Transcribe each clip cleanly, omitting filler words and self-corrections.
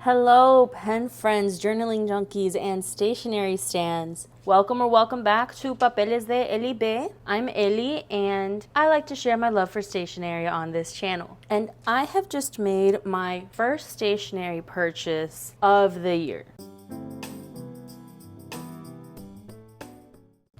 Hello, pen friends, journaling junkies, and stationery stands. Welcome or welcome back to Papeles de Eli B. I'm Eli, and I like to share my love for stationery on this channel. And I have just made my first stationery purchase of the year.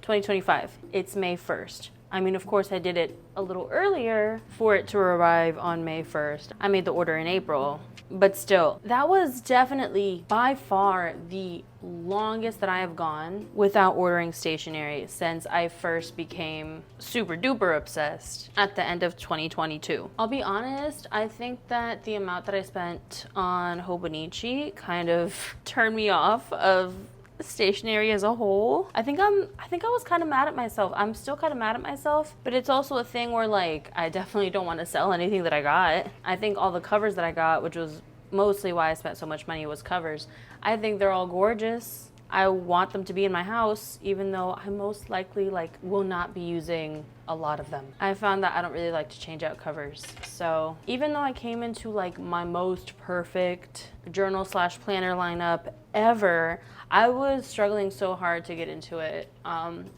2025. It's May 1st. I mean, of course, I did it a little earlier for it to arrive on May 1st. I made the order in April, but still, that was definitely by far the longest that I have gone without ordering stationery since I first became super duper obsessed at the end of 2022. I'll be honest, I think that the amount that I spent on Hobonichi kind of turned me off of stationery as a whole. I think I was kind of mad at myself. I'm still kind of mad at myself, but it's also a thing where like I definitely don't want to sell anything that I got. I think all the covers that I got, which was mostly why I spent so much money, was covers. I think they're all gorgeous. I want them to be in my house, even though I most likely will not be using a lot of them. I found that I don't really like to change out covers. So even though I came into my most perfect journal / planner lineup ever, I was struggling so hard to get into it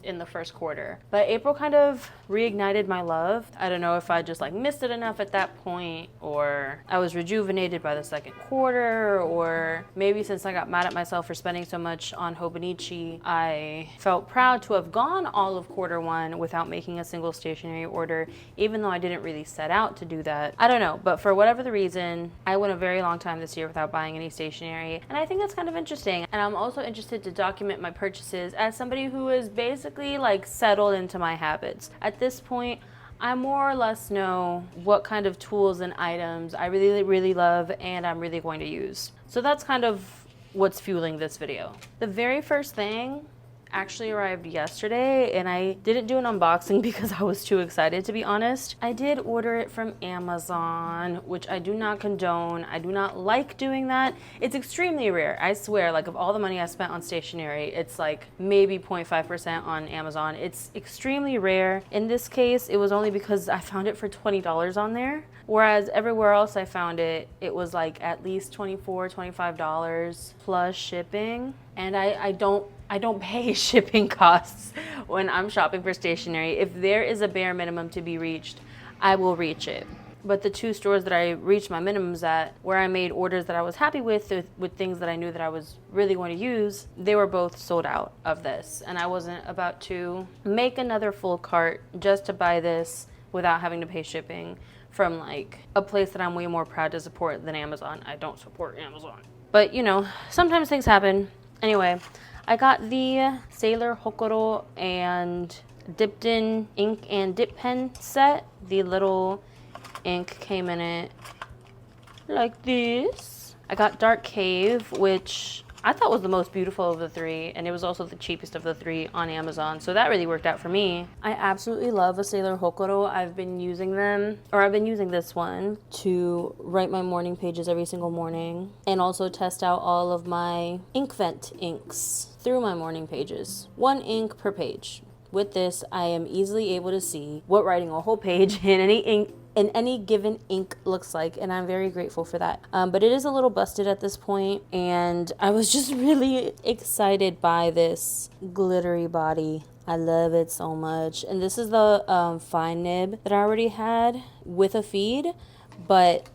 in the first quarter. But April kind of reignited my love. I don't know if I just missed it enough at that point, or I was rejuvenated by the second quarter, or maybe since I got mad at myself for spending so much on Hobonichi, I felt proud to have gone all of quarter one without making a single stationery order, even though I didn't really set out to do that. I don't know, but for whatever the reason, I went a very long time this year without buying any stationery, and I think that's kind of interesting. And I'm also interested to document my purchases as somebody who is basically settled into my habits. At this point, I more or less know what kind of tools and items I really love and I'm really going to use. So that's kind of what's fueling this video. The very first thing actually arrived yesterday, and I didn't do an unboxing because I was too excited, to be honest. I did order it from Amazon, which I do not condone. I do not like doing that. It's extremely rare. I swear, of all the money I spent on stationery, it's maybe 0.5% on Amazon. It's extremely rare. In this case, it was only because I found it for $20 on there. Whereas everywhere else I found it, it was at least $24, $25 plus shipping. And I don't pay shipping costs when I'm shopping for stationery. If there is a bare minimum to be reached, I will reach it. But the two stores that I reached my minimums at, where I made orders that I was happy with things that I knew that I was really going to use, they were both sold out of this. And I wasn't about to make another full cart just to buy this without having to pay shipping from a place that I'm way more proud to support than Amazon. I don't support Amazon. But sometimes things happen. Anyway, I got the Sailor Hocoro and Dipton ink and dip pen set. The little ink came in it like this. I got Dark Cave, which I thought was the most beautiful of the three, and it was also the cheapest of the three on Amazon, so that really worked out for me. I absolutely love a Sailor Hocoro. I've been using this one to write my morning pages every single morning, and also test out all of my ink vent inks through my morning pages. 1 ink per page. With this, I am easily able to see what writing a whole page in any given ink looks like, and I'm very grateful for that. But it is a little busted at this point, and I was just really excited by this glittery body. I love it so much. And this is the fine nib that I already had with a feed, but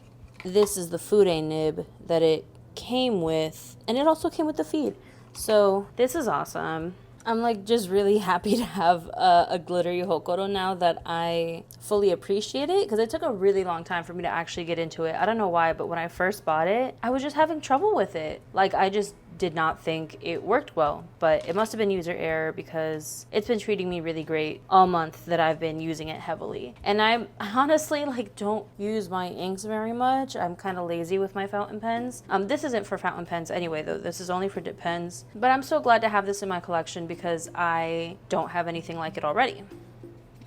this is the Fude nib that it came with, and it also came with the feed. So this is awesome. I'm just really happy to have a glittery Hocoro now that I fully appreciate it, because it took a really long time for me to actually get into it. I don't know why, but when I first bought it, I was just having trouble with it. I just did not think it worked well, but it must have been user error because it's been treating me really great all month that I've been using it heavily. And I honestly don't use my inks very much. I'm kind of lazy with my fountain pens. This isn't for fountain pens anyway, though. This is only for dip pens. But I'm so glad to have this in my collection because I don't have anything like it already.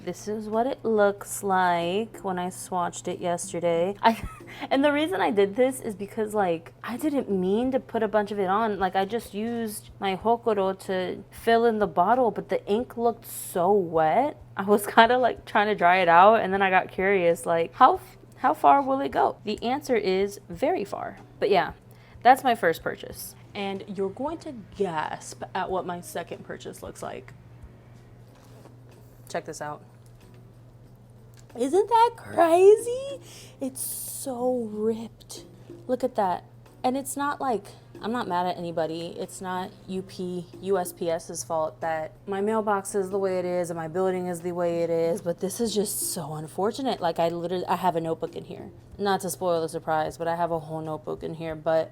This is what it looks like when I swatched it yesterday. And the reason I did this is because I didn't mean to put a bunch of it on. I just used my Hocoro to fill in the bottle, but the ink looked so wet. I was kind of trying to dry it out, and then I got curious how far will it go? The answer is very far. But yeah, That's my first purchase. And you're going to gasp at what my second purchase looks like. Check this out. Isn't that crazy? It's so ripped. Look at that. And it's not like, I'm not mad at anybody. It's not USPS's fault that my mailbox is the way it is and my building is the way it is, but this is just so unfortunate. Like I have a notebook in here. Not to spoil the surprise, but I have a whole notebook in here. But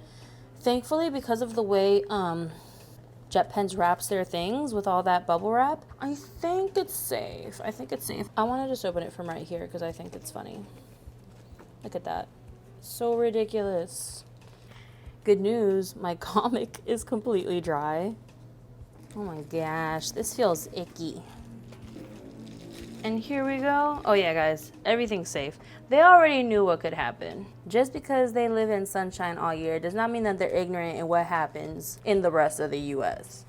thankfully, because of the way JetPens wraps their things with all that bubble wrap, I think it's safe. I think it's safe. I want to just open it from right here because I think it's funny. Look at that. So ridiculous. Good news, my comic is completely dry. Oh my gosh, this feels icky. And here we go. Oh yeah, guys, everything's safe. They already knew what could happen. Just because they live in sunshine all year does not mean that they're ignorant in what happens in the rest of the US.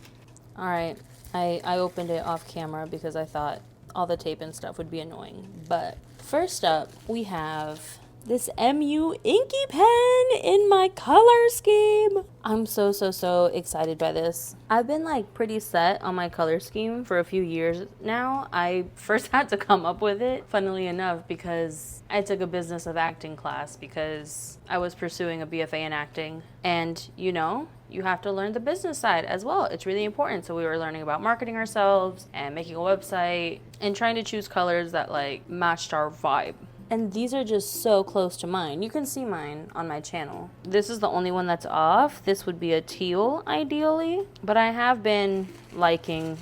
All right, I opened it off camera because I thought all the tape and stuff would be annoying. But first up, we have this MU Inky pen in my color scheme. I'm so excited by this. I've been like pretty set on my color scheme for a few years now. I first had to come up with it, funnily enough, because I took a business of acting class because I was pursuing a BFA in acting. And you know, you have to learn the business side as well. It's really important. So we were learning about marketing ourselves and making a website and trying to choose colors that like matched our vibe. And these are just so close to mine. You can see mine on my channel. This is the only one that's off. This would be a teal, ideally. But I have been liking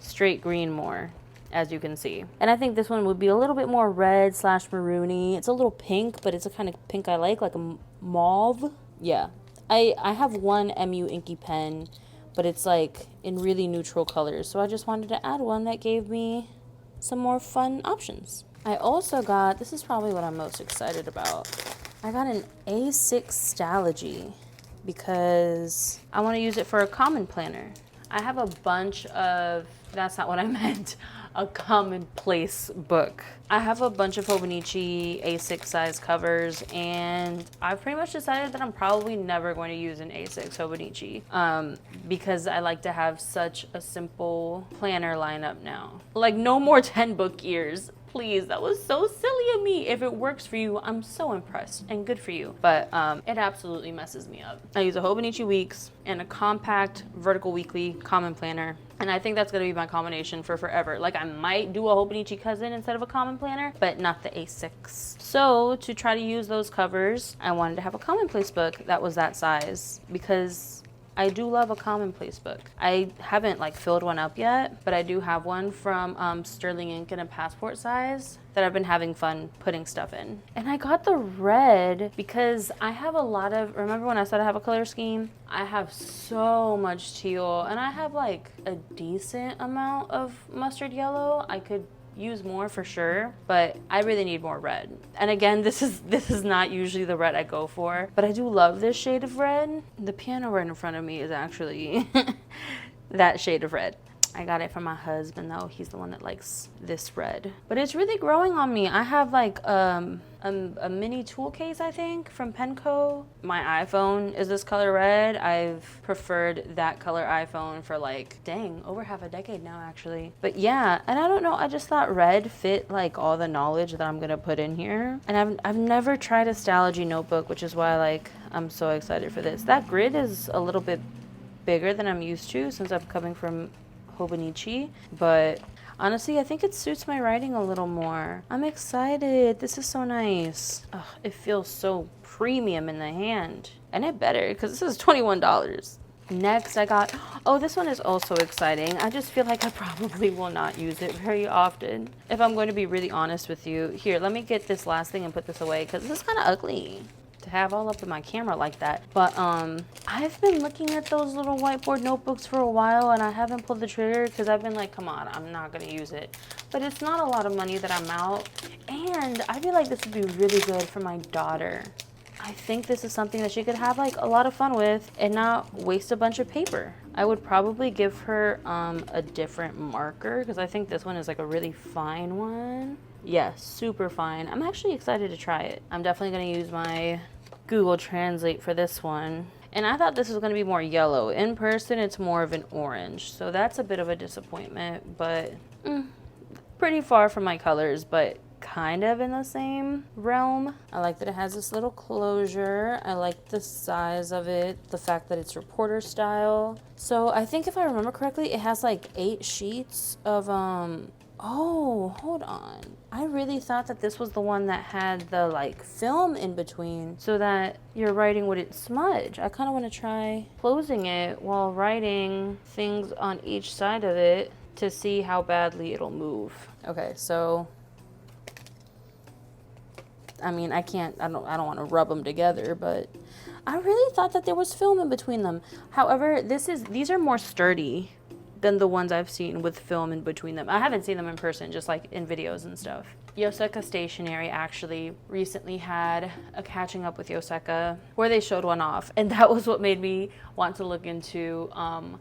straight green more, as you can see. And I think this one would be a little bit more red / maroony. It's a little pink, but it's a kind of pink I like a mauve. Yeah. I have one MU Inky pen, but it's like in really neutral colors. So I just wanted to add one that gave me some more fun options. I also got, this is probably what I'm most excited about. I got an A6 STALOGY because I want to use it for a common planner. I have a bunch of, that's not what I meant, a commonplace book. I have a bunch of Hobonichi A6 size covers, and I've pretty much decided that I'm probably never going to use an A6 Hobonichi because I like to have such a simple planner lineup now. Like no more 10 book years. Please, that was so silly of me. If it works for you, I'm so impressed and good for you. But it absolutely messes me up. I use a Hobonichi Weeks and a compact vertical weekly common planner. And I think that's gonna be my combination for forever. Like I might do a Hobonichi cousin instead of a common planner, but not the A6. So to try to use those covers, I wanted to have a commonplace book that was that size because I do love a commonplace book. I haven't like filled one up yet, but I do have one from Sterling Ink in a passport size that I've been having fun putting stuff in. And I got the red because I have a lot of, remember when I said I have a color scheme? I have so much teal and I have like a decent amount of mustard yellow. I could use more for sure, but I really need more red. And again, this is not usually the red I go for, but I do love this shade of red. The piano right in front of me is actually that shade of red. I got it from my husband though. He's the one that likes this red. But it's really growing on me. I have like a mini tool case, I think, from Penco. My iPhone is this color red. I've preferred that color iPhone for like, dang, over half a decade now actually. But yeah, and I don't know, I just thought red fit like all the knowledge that I'm gonna put in here. And I've never tried a STALOGY notebook, which is why like I'm so excited for this. That grid is a little bit bigger than I'm used to since I'm coming from Hobonichi, but honestly, I think it suits my writing a little more. I'm excited. This is so nice. Ugh, it feels so premium in the hand. And it better, because this is $21. Next, I got, oh, this one is also exciting. I just feel like I probably will not use it very often. If I'm going to be really honest with you. Here, let me get this last thing and put this away, because this is kind of ugly to have all up in my camera like that. But I've been looking at those little whiteboard notebooks for a while and I haven't pulled the trigger because I've been like, come on, I'm not gonna use it. But it's not a lot of money that I'm out, and I feel like this would be really good for my daughter. I think this is something that she could have like a lot of fun with and not waste a bunch of paper. I would probably give her a different marker because I think this one is like a really fine one. Yeah, super fine. I'm actually excited to try it. I'm definitely gonna use my Google Translate for this one. And I thought this was going to be more yellow. In person, it's more of an orange. So that's a bit of a disappointment, but pretty far from my colors, but kind of in the same realm. I like that it has this little closure. I like the size of it, the fact that it's reporter style. So I think if I remember correctly, it has like 8 sheets of, oh, hold on. I really thought that this was the one that had the like film in between so that your writing wouldn't smudge. I kind of want to try closing it while writing things on each side of it to see how badly it'll move. Okay, so I mean, I don't want to rub them together, but I really thought that there was film in between them. However, these are more sturdy than the ones I've seen with film in between them. I haven't seen them in person, just like in videos and stuff. Yoseka Stationery actually recently had a catching up with Yoseka where they showed one off, and that was what made me want to look into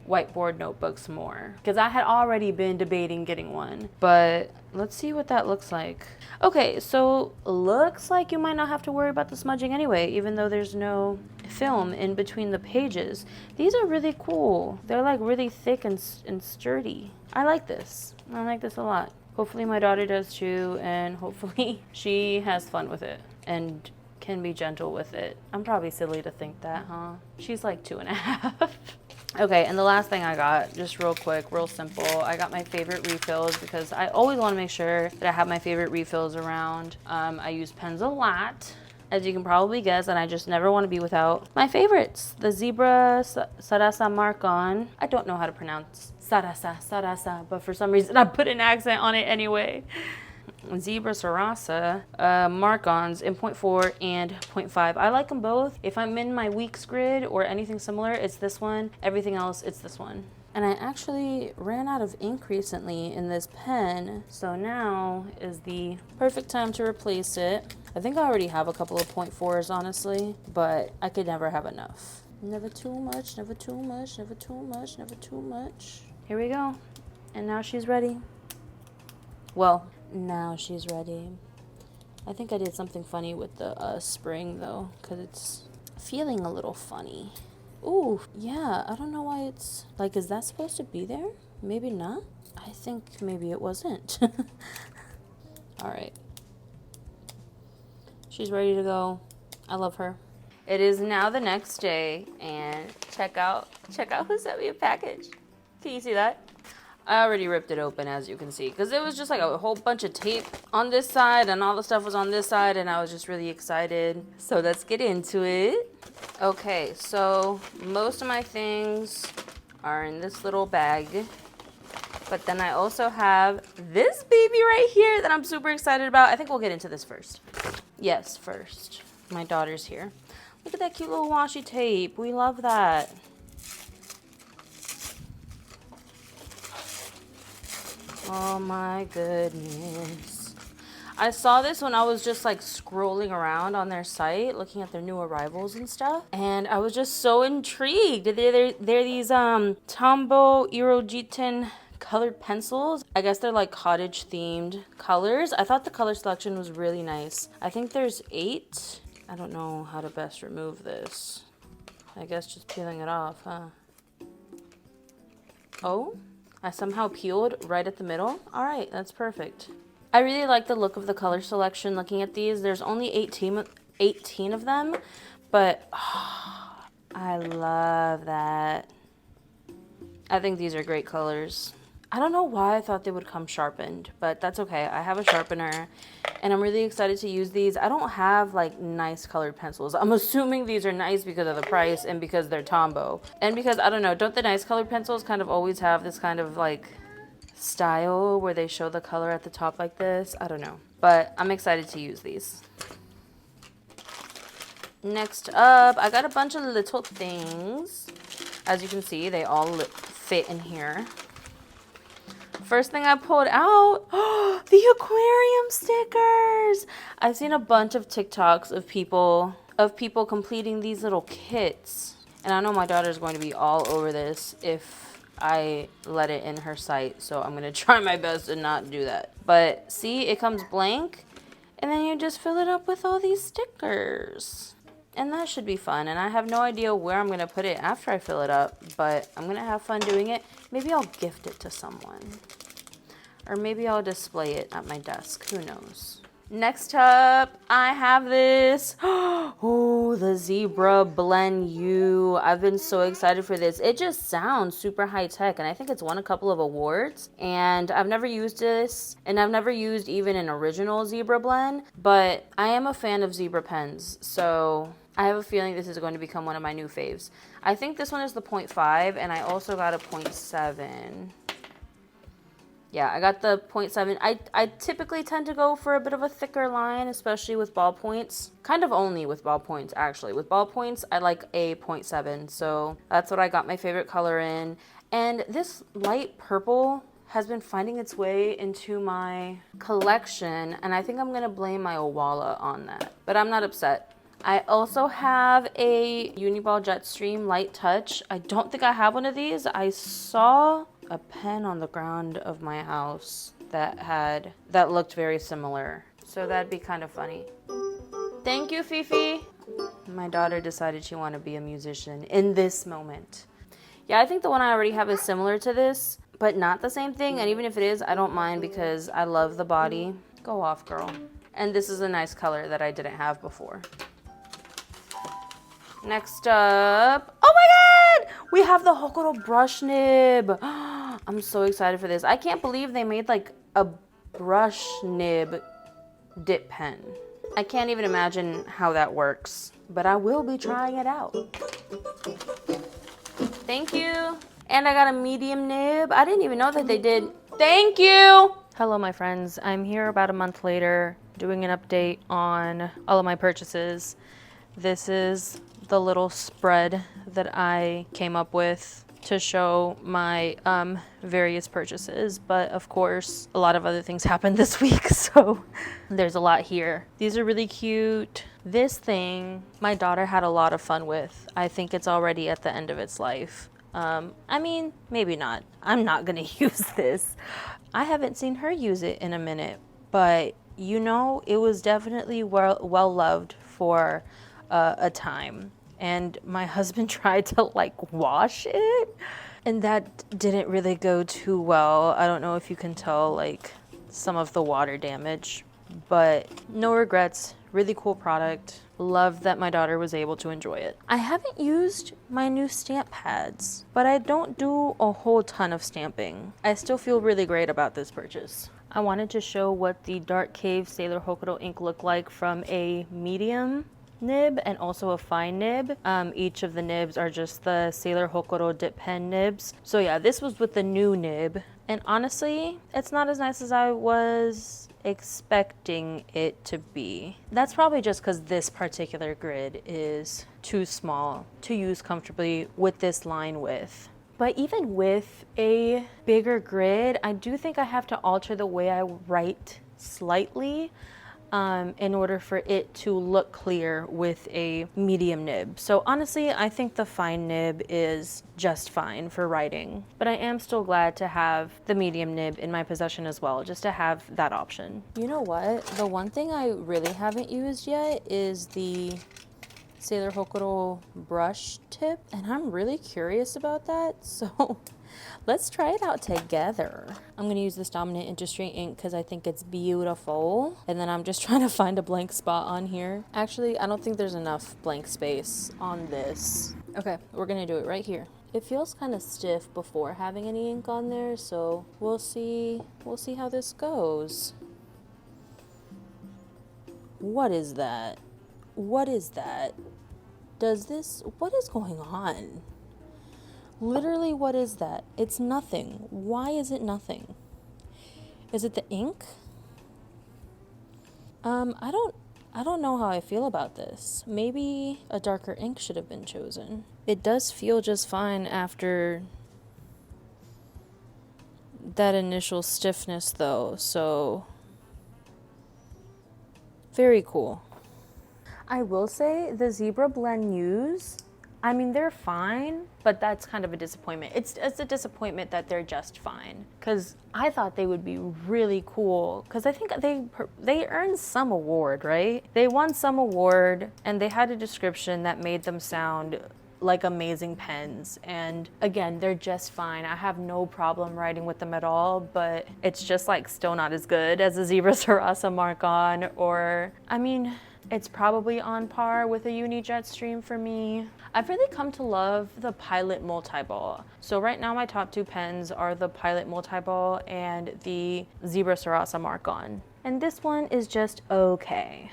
whiteboard notebooks more, because I had already been debating getting one, but let's see what that looks like. Okay, so looks like you might not have to worry about the smudging anyway, even though there's no film in between the pages. These are really cool. They're like really thick and sturdy. I like this. I like this a lot. Hopefully my daughter does too, and hopefully she has fun with it and can be gentle with it. I'm probably silly to think that, huh? She's like 2.5. Okay, and the last thing I got, just real quick, real simple, I got my favorite refills because I always want to make sure that I have my favorite refills around. I use pens a lot, as you can probably guess, and I just never want to be without my favorites. The Zebra Sarasa Mark-On. I don't know how to pronounce Sarasa, but for some reason I put an accent on it anyway. Zebra Sarasa Mark-Ons in 0.4 and 0.5. I like them both. If I'm in my weeks grid or anything similar, it's this one. Everything else, it's this one. And I actually ran out of ink recently in this pen, so now is the perfect time to replace it. I think I already have a couple of 0.4s, honestly, but I could never have enough. Never too much, never too much, never too much, never too much. Here we go. And now she's ready. Well, now she's ready. I think I did something funny with the spring though, because it's feeling a little funny. Ooh, yeah, I don't know why it's like, is that supposed to be there? Maybe not. I think maybe it wasn't. All right. She's ready to go. I love her. It is now the next day, and check out who sent me a package. Can you see that? I already ripped it open, as you can see, because it was just like a whole bunch of tape on this side and all the stuff was on this side, and I was just really excited. So let's get into it. Okay, so most of my things are in this little bag, but then I also have this baby right here that I'm super excited about. I think we'll get into this first. Yes, first. My daughter's here. Look at that cute little washi tape. We love that. Oh my goodness. I saw this when I was just like scrolling around on their site, looking at their new arrivals and stuff. And I was just so intrigued. They're these Tombow Irojiten colored pencils. I guess they're like cottage themed colors. I thought the color selection was really nice. I think there's 8. I don't know how to best remove this. I guess just peeling it off, huh? Oh? I somehow peeled right at the middle. All right, that's perfect. I really like the look of the color selection looking at these. There's only 18 of them, but oh, I love that. I think these are great colors. I don't know why I thought they would come sharpened, but that's okay. I have a sharpener, and I'm really excited to use these. I don't have like nice colored pencils. I'm assuming these are nice because of the price and because they're Tombow. And because, I don't know, don't the nice colored pencils kind of always have this kind of like style where they show the color at the top like this? I don't know, but I'm excited to use these. Next up, I got a bunch of little things. As you can see, they all fit in here. First thing I pulled out, the aquarium stickers. I've seen a bunch of TikToks of people completing these little kits. And I know my daughter's going to be all over this if I let it in her sight. So I'm going to try my best to not do that. But see, it comes blank. And then you just fill it up with all these stickers. And that should be fun. And I have no idea where I'm going to put it after I fill it up, but I'm going to have fun doing it. Maybe I'll gift it to someone. Or maybe I'll display it at my desk. Who knows? Next up, I have this. Oh, the Zebra bLen U. I've been so excited for this. It just sounds super high tech, and I think it's won a couple of awards. And I've never used this, and I've never used even an original Zebra bLen, but I am a fan of Zebra pens, so I have a feeling this is going to become one of my new faves. I think this one is the 0.5, and I also got a 0.7. Yeah, I got the 0.7. I typically tend to go for a bit of a thicker line, especially with ballpoints. Kind of only with ballpoints, actually. With ballpoints, I like a 0.7, so that's what I got my favorite color in. And this light purple has been finding its way into my collection, and I think I'm going to blame my Owala on that. But I'm not upset. I also have a Uniball Jetstream Light Touch. I don't think I have one of these. I saw a pen on the ground of my house that looked very similar. So that'd be kind of funny. Thank you, Fifi. My daughter decided she wanted to be a musician in this moment. Yeah, I think the one I already have is similar to this, but not the same thing. And even if it is, I don't mind because I love the body. Go off, girl. And this is a nice color that I didn't have before. Next up, oh my god! We have the Hocoro brush nib. I'm so excited for this. I can't believe they made like a brush nib dip pen. I can't even imagine how that works, but I will be trying it out. Thank you. And I got a medium nib. I didn't even know that they did. Thank you. Hello, my friends. I'm here about a month later doing an update on all of my purchases. This is the little spread that I came up with to show my various purchases, but of course a lot of other things happened this week, so there's a lot here. These are really cute. This thing my daughter had a lot of fun with. I think it's already at the end of its life. I mean, maybe not. I'm not gonna use this. I haven't seen her use it in a minute, but you know, it was definitely well loved for a time. And my husband tried to like wash it, and that didn't really go too well. I don't know if you can tell like some of the water damage, but no regrets. Really cool product. Love that my daughter was able to enjoy it. I haven't used my new stamp pads, but I don't do a whole ton of stamping. I still feel really great about this purchase. I wanted to show what the Dark Cave Sailor Hocoro ink looked like from a medium nib and also a fine nib. Each of the nibs are just the Sailor Hocoro dip pen nibs. So yeah, this was with the new nib, and honestly, it's not as nice as I was expecting it to be. That's probably just because this particular grid is too small to use comfortably with this line width. But even with a bigger grid, I do think I have to alter the way I write slightly in order for it to look clear with a medium nib. So honestly, I think the fine nib is just fine for writing, but I am still glad to have the medium nib in my possession as well, just to have that option. You know what? The one thing I really haven't used yet is the Sailor Hocoro brush tip, and I'm really curious about that, so let's try it out together. I'm gonna use this Dominant Industry ink because I think it's beautiful. And then I'm just trying to find a blank spot on here. Actually, I don't think there's enough blank space on this. Okay, we're gonna do it right here. It feels kind of stiff before having any ink on there, so we'll see how this goes. What is that? What is that? What is going on? Literally, what is that? It's nothing. Why is it nothing? Is it the ink? I don't know how I feel about this. Maybe a darker ink should have been chosen. It does feel just fine after that initial stiffness though, so very cool. I will say the Zebra bLen U's I mean, they're fine, but that's kind of a disappointment. It's a disappointment that they're just fine, because I thought they would be really cool, because I think they earned some award, right? They won some award, and they had a description that made them sound like amazing pens, and again, they're just fine. I have no problem writing with them at all, but it's just like still not as good as a Zebra Sarasa Mark-On, or I mean, it's probably on par with a Uni Jetstream for me. I've really come to love the Pilot Multiball. So right now my top 2 pens are the Pilot Multiball and the Zebra Sarasa Mark-On. And this one is just okay.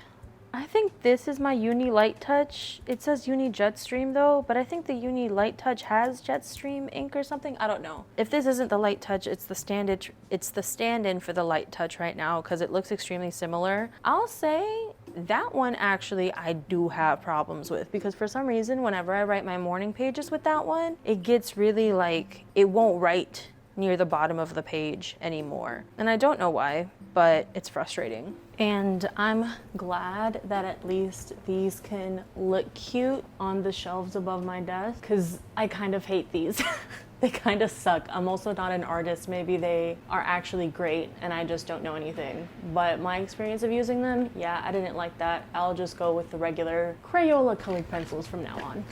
I think this is my Uni Lite Touch. It says Uni Jetstream though, but I think the Uni Lite Touch has Jetstream ink or something. I don't know. If this isn't the Lite Touch, it's the stand-in for the Lite Touch right now, because it looks extremely similar. I'll say that one actually I do have problems with, because for some reason whenever I write my morning pages with that one, it gets really like, it won't write near the bottom of the page anymore. And I don't know why, but it's frustrating. And I'm glad that at least these can look cute on the shelves above my desk, because I kind of hate these. They kind of suck. I'm also not an artist. Maybe they are actually great and I just don't know anything. But my experience of using them, yeah, I didn't like that. I'll just go with the regular Crayola colored pencils from now on.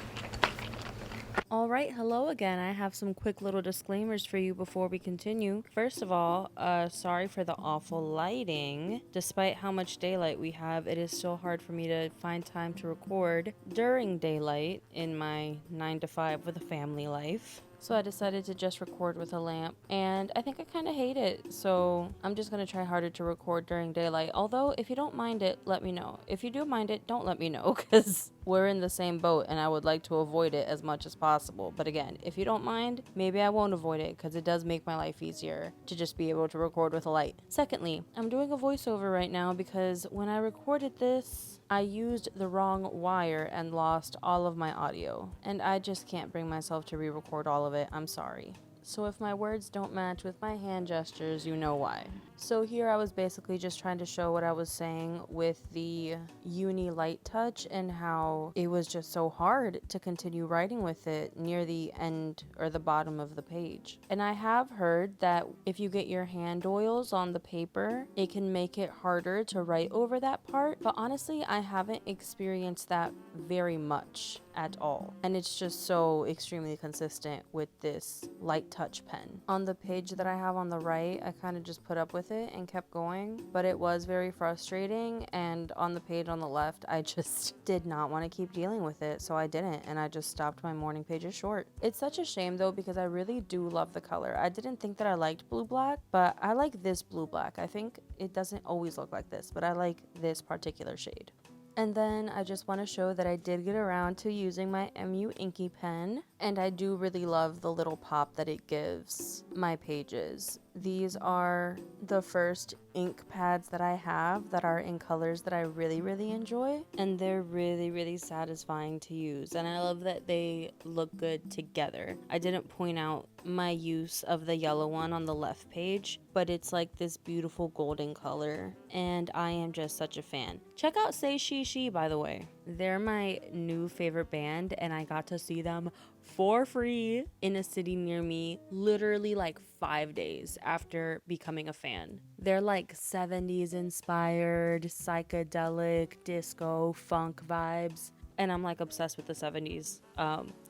All right, hello again. I have some quick little disclaimers for you before we continue. First of all, sorry for the awful lighting. Despite how much daylight we have, it is still hard for me to find time to record during daylight in my 9 to 5 with a family life. So I decided to just record with a lamp, and I think I kind of hate it, so I'm just going to try harder to record during daylight. Although, if you don't mind it, let me know. If you do mind it, don't let me know, because we're in the same boat, and I would like to avoid it as much as possible. But again, if you don't mind, maybe I won't avoid it, because it does make my life easier to just be able to record with a light. Secondly, I'm doing a voiceover right now because when I recorded this, I used the wrong wire and lost all of my audio, and I just can't bring myself to re-record all of it. I'm sorry. So if my words don't match with my hand gestures, you know why. So here I was basically just trying to show what I was saying with the Uni Lite Touch and how it was just so hard to continue writing with it near the end or the bottom of the page. And I have heard that if you get your hand oils on the paper, it can make it harder to write over that part. But honestly, I haven't experienced that very much at all, and it's just so extremely consistent with this Light Touch pen. On the page that I have on the right, I kind of just put up with it and kept going, but it was very frustrating, and on the page on the left, I just did not want to keep dealing with it, so I didn't, and I just stopped my morning pages short. It's such a shame though, because I really do love the color. I didn't think that I liked blue black, but I like this blue black. I think it doesn't always look like this, but I like this particular shade. And then I just want to show that I did get around to using my MU Inky pen, and I do really love the little pop that it gives my pages. These are the first ink pads that I have that are in colors that I really, really enjoy, and they're really, really satisfying to use, and I love that they look good together. I didn't point out my use of the yellow one on the left page, but it's like this beautiful golden color, and I am just such a fan. Check out Say She She, by the way. They're my new favorite band, and I got to see them for free in a city near me literally like 5 days after becoming a fan. They're like 70s inspired, psychedelic, disco, funk vibes, and I'm like obsessed with the 70s.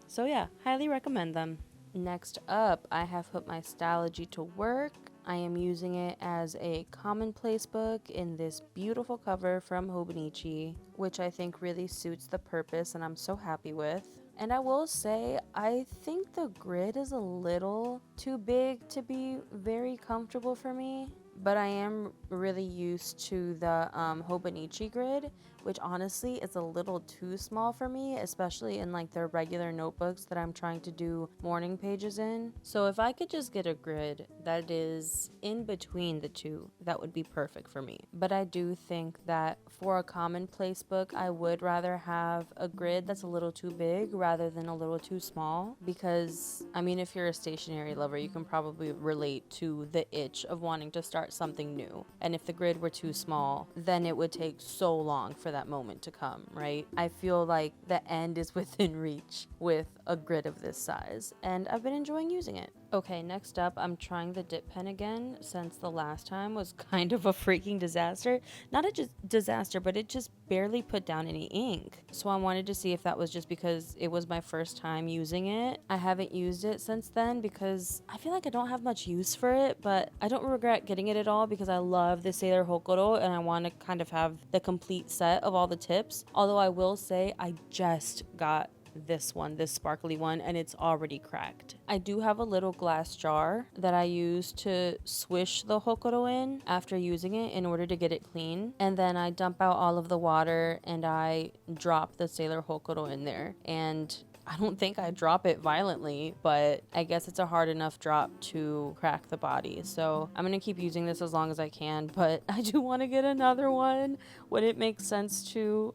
So yeah, highly recommend them. Next up, I have put my STALOGY to work. I am using it as a commonplace book in this beautiful cover from Hobonichi, which I think really suits the purpose and I'm so happy with. And I will say, I think the grid is a little too big to be very comfortable for me, but I am really used to the Hobonichi grid, which honestly is a little too small for me, especially in like their regular notebooks that I'm trying to do morning pages in. So if I could just get a grid that is in between the two, that would be perfect for me. But I do think that for a commonplace book, I would rather have a grid that's a little too big rather than a little too small, because I mean, if you're a stationery lover, you can probably relate to the itch of wanting to start something new. And if the grid were too small, then it would take so long for that that moment to come, right? I feel like the end is within reach with a grid of this size, and I've been enjoying using it. Okay, next up, I'm trying the dip pen again, since the last time was kind of a freaking disaster. Not a disaster, but it just barely put down any ink. So I wanted to see if that was just because it was my first time using it. I haven't used it since then because I feel like I don't have much use for it, but I don't regret getting it at all because I love the Sailor Hocoro and I want to kind of have the complete set of all the tips. Although I will say I just got this one, this sparkly one, and it's already cracked. I do have a little glass jar that I use to swish the Hocoro in after using it in order to get it clean, and then I dump out all of the water and I drop the Sailor Hocoro in there. And I don't think I drop it violently, but I guess it's a hard enough drop to crack the body. So I'm gonna keep using this as long as I can, but I do want to get another one when it makes sense to,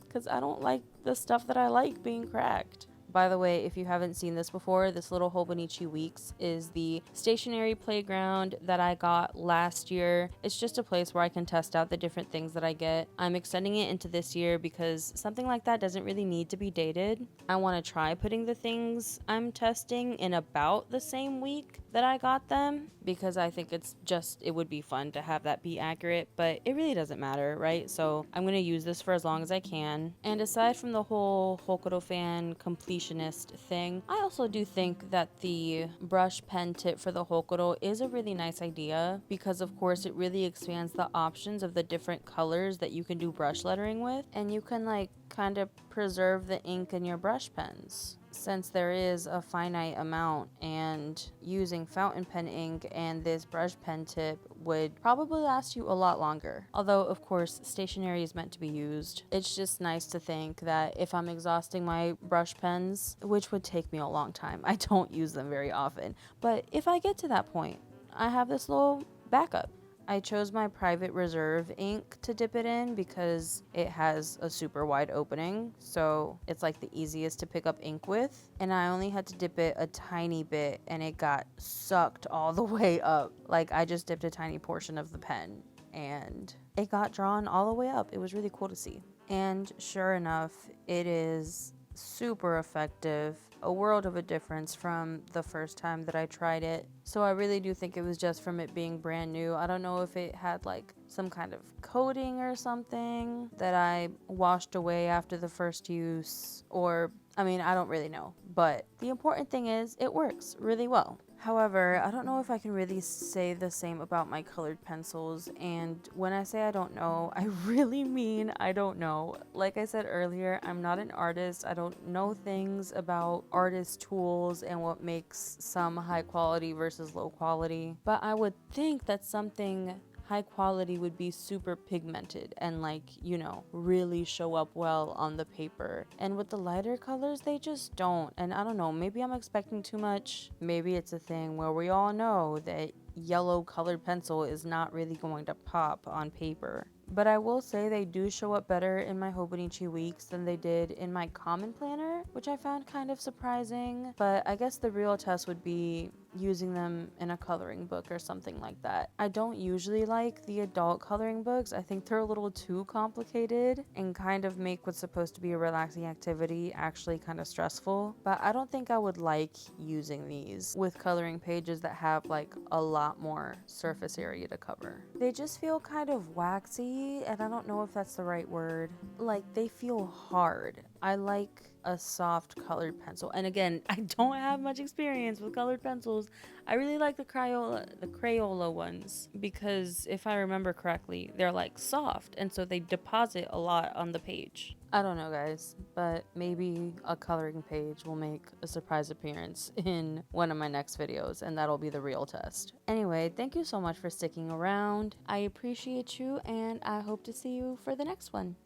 because I don't like the stuff that I like being cracked. By the way, if you haven't seen this before, this little Hobonichi Weeks is the stationery playground that I got last year. It's just a place where I can test out the different things that I get. I'm extending it into this year because something like that doesn't really need to be dated. I want to try putting the things I'm testing in about the same week that I got them because I think it would be fun to have that be accurate, but it really doesn't matter, right? So I'm going to use this for as long as I can. And aside from the whole Hokuro fan completion thing, I also do think that the brush pen tip for the Hokuro is a really nice idea because of course it really expands the options of the different colors that you can do brush lettering with, and you can like kind of preserve the ink in your brush pens since there is a finite amount, and using fountain pen ink and this brush pen tip would probably last you a lot longer. Although of course stationery is meant to be used. It's just nice to think that if I'm exhausting my brush pens, which would take me a long time, I don't use them very often, but if I get to that point, I have this little backup. I chose my private reserve ink to dip it in because it has a super wide opening, so it's like the easiest to pick up ink with, and I only had to dip it a tiny bit and it got sucked all the way up. Like I just dipped a tiny portion of the pen and it got drawn all the way up. It was really cool to see. And sure enough, it is super effective, a world of a difference from the first time that I tried it. So I really do think it was just from it being brand new. I don't know if it had like some kind of coating or something that I washed away after the first use, or I mean, I don't really know, but the important thing is it works really well. However, I don't know if I can really say the same about my colored pencils, and when I say I don't know, I really mean I don't know. Like I said earlier, I'm not an artist. I don't know things about artist tools and what makes some high quality versus low quality, but I would think that something high quality would be super pigmented and like, you know, really show up well on the paper. And with the lighter colors, they just don't. And I don't know, maybe I'm expecting too much. Maybe it's a thing where we all know that yellow colored pencil is not really going to pop on paper. But I will say they do show up better in my Hobonichi Weeks than they did in my common planner, which I found kind of surprising. But I guess the real test would be using them in a coloring book or something like that. I don't usually like the adult coloring books. I think they're a little too complicated and kind of make what's supposed to be a relaxing activity actually kind of stressful. But I don't think I would like using these with coloring pages that have like a lot more surface area to cover. They just feel kind of waxy, and I don't know if that's the right word. Like, they feel hard. I like a soft colored pencil. And again, I don't have much experience with colored pencils. I really like the Crayola ones because if I remember correctly, they're like soft, and so they deposit a lot on the page. I don't know, guys, but maybe a coloring page will make a surprise appearance in one of my next videos, and that'll be the real test. Anyway, thank you so much for sticking around. I appreciate you, and I hope to see you for the next one.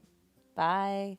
Bye.